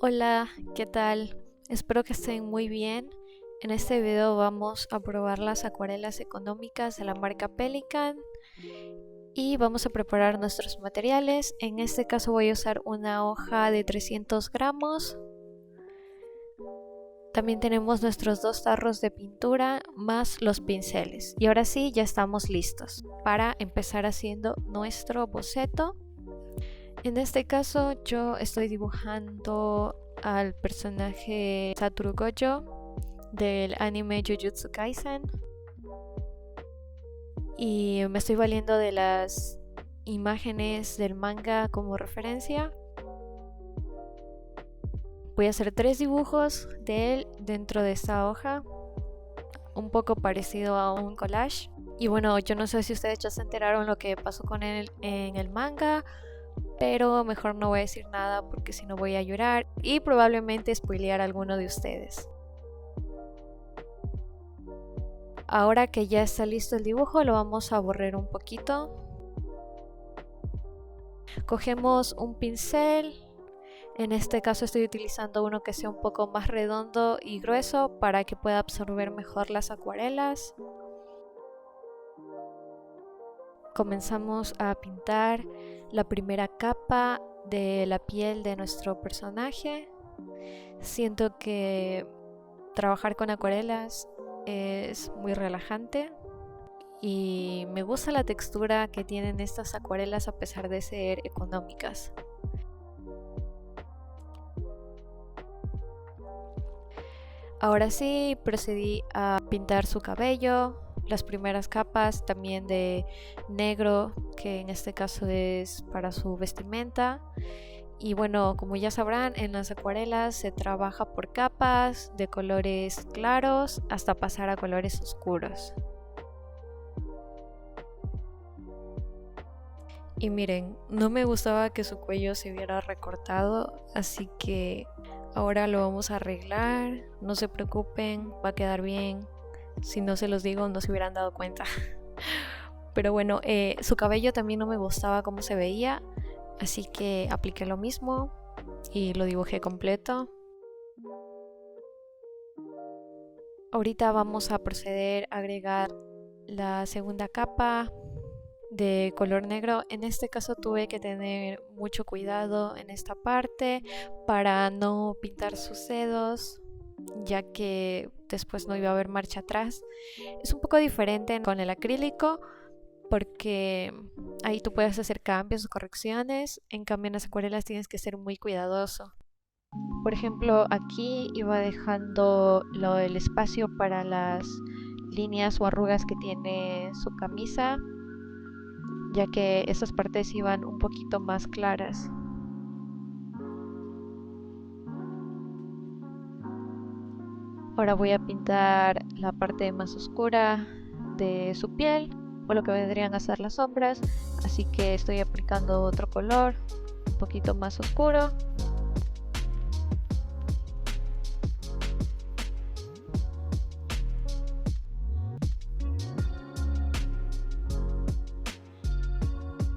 Hola, ¿qué tal? Espero que estén muy bien. En este video vamos a probar las acuarelas económicas de la marca Pelikan y vamos a preparar nuestros materiales. En este caso voy a usar una hoja de 300 gramos. También tenemos nuestros 2 tarros de pintura más los pinceles. Y ahora sí, ya estamos listos para empezar haciendo nuestro boceto. En este caso yo estoy dibujando al personaje Satoru Gojo del anime Jujutsu Kaisen y me estoy valiendo de las imágenes del manga como referencia. Voy a hacer 3 dibujos de él dentro de esta hoja, un poco parecido a un collage. Y bueno, yo no sé si ustedes ya se enteraron lo que pasó con él en el manga, pero mejor no voy a decir nada porque si no voy a llorar y probablemente spoilear a alguno de ustedes. Ahora que ya está listo el dibujo, lo vamos a borrar un poquito. Cogemos un pincel. En este caso estoy utilizando uno que sea un poco más redondo y grueso para que pueda absorber mejor las acuarelas. Comenzamos a pintar la primera capa de la piel de nuestro personaje. Siento que trabajar con acuarelas es muy relajante y me gusta la textura que tienen estas acuarelas a pesar de ser económicas. Ahora sí, procedí a pintar su cabello, las primeras capas también de negro, que en este caso es para su vestimenta. Y bueno, como ya sabrán, en las acuarelas se trabaja por capas de colores claros hasta pasar a colores oscuros. Y miren, no me gustaba que su cuello se viera recortado, así que ahora lo vamos a arreglar. No se preocupen, va a quedar bien. Si no se los digo, no se hubieran dado cuenta. Pero bueno, su cabello también no me gustaba cómo se veía, así que apliqué lo mismo y lo dibujé completo. Ahorita vamos a proceder a agregar la segunda capa de color negro. En este caso tuve que tener mucho cuidado en esta parte para no pintar sus dedos, ya que después no iba a haber marcha atrás. Es un poco diferente con el acrílico porque ahí tú puedes hacer cambios o correcciones, en cambio en las acuarelas tienes que ser muy cuidadoso. Por ejemplo, aquí iba dejando el espacio para las líneas o arrugas que tiene su camisa, ya que esas partes iban un poquito más claras. Ahora voy a pintar la parte más oscura de su piel, o lo que vendrían a ser las sombras, así que estoy aplicando otro color, un poquito más oscuro.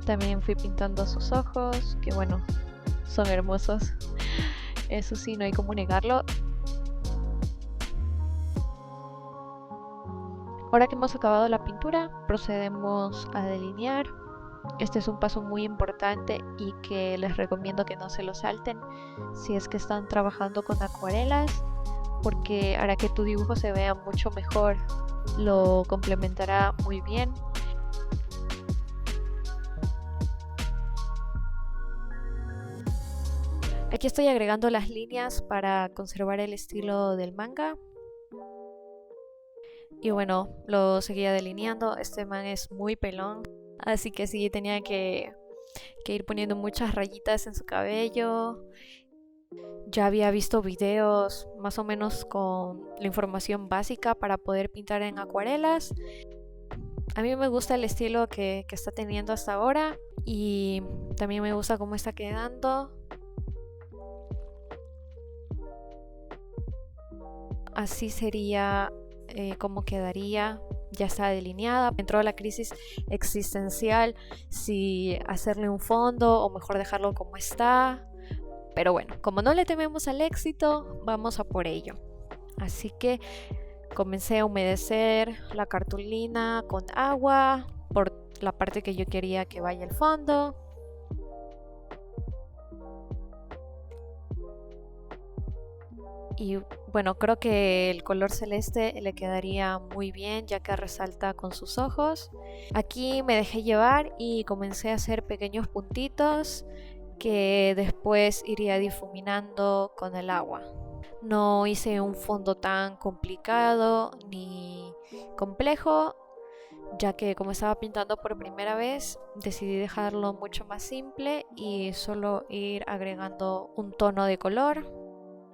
También fui pintando sus ojos, que bueno, son hermosos. Eso sí, no hay como negarlo. Ahora que hemos acabado la pintura, procedemos a delinear. Este es un paso muy importante y que les recomiendo que no se lo salten si es que están trabajando con acuarelas, porque hará que tu dibujo se vea mucho mejor, lo complementará muy bien. Aquí estoy agregando las líneas para conservar el estilo del manga. Y bueno, lo seguía delineando. Este man es muy pelón, así que sí, tenía que ir poniendo muchas rayitas en su cabello. Ya había visto videos más o menos con la información básica para poder pintar en acuarelas. A mí me gusta el estilo que está teniendo hasta ahora y también me gusta cómo está quedando. Así sería como quedaría ya está delineada. Entró la crisis existencial si hacerle un fondo o mejor dejarlo como está. Pero bueno, como no le tememos al éxito, vamos a por ello. Así que comencé a humedecer la cartulina con agua por la parte que yo quería que vaya el fondo. Y bueno, creo que el color celeste le quedaría muy bien ya que resalta con sus ojos. Aquí me dejé llevar y comencé a hacer pequeños puntitos que después iría difuminando con el agua. No hice un fondo tan complicado ni complejo, ya que como estaba pintando por primera vez, decidí dejarlo mucho más simple y solo ir agregando un tono de color.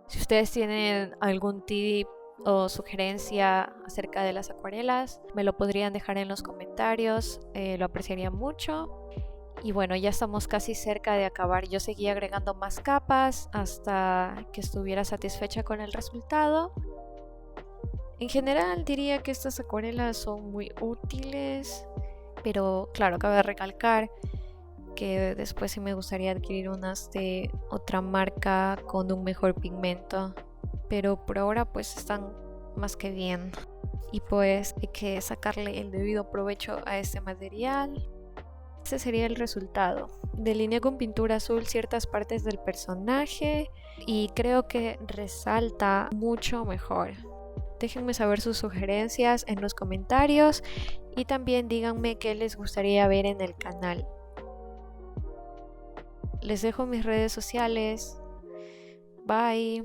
Si ustedes tienen algún tip o sugerencia acerca de las acuarelas, me lo podrían dejar en los comentarios, lo apreciaría mucho. Y bueno, ya estamos casi cerca de acabar. Yo seguí agregando más capas hasta que estuviera satisfecha con el resultado. En general diría que estas acuarelas son muy útiles, pero claro, cabe recalcar que después sí me gustaría adquirir unas de otra marca con un mejor pigmento, pero por ahora pues están más que bien. Y pues hay que sacarle el debido provecho a este material. Este sería el resultado. Delineé con pintura azul ciertas partes del personaje y creo que resalta mucho mejor. Déjenme saber sus sugerencias en los comentarios y también díganme qué les gustaría ver en el canal. Les dejo mis redes sociales. Bye.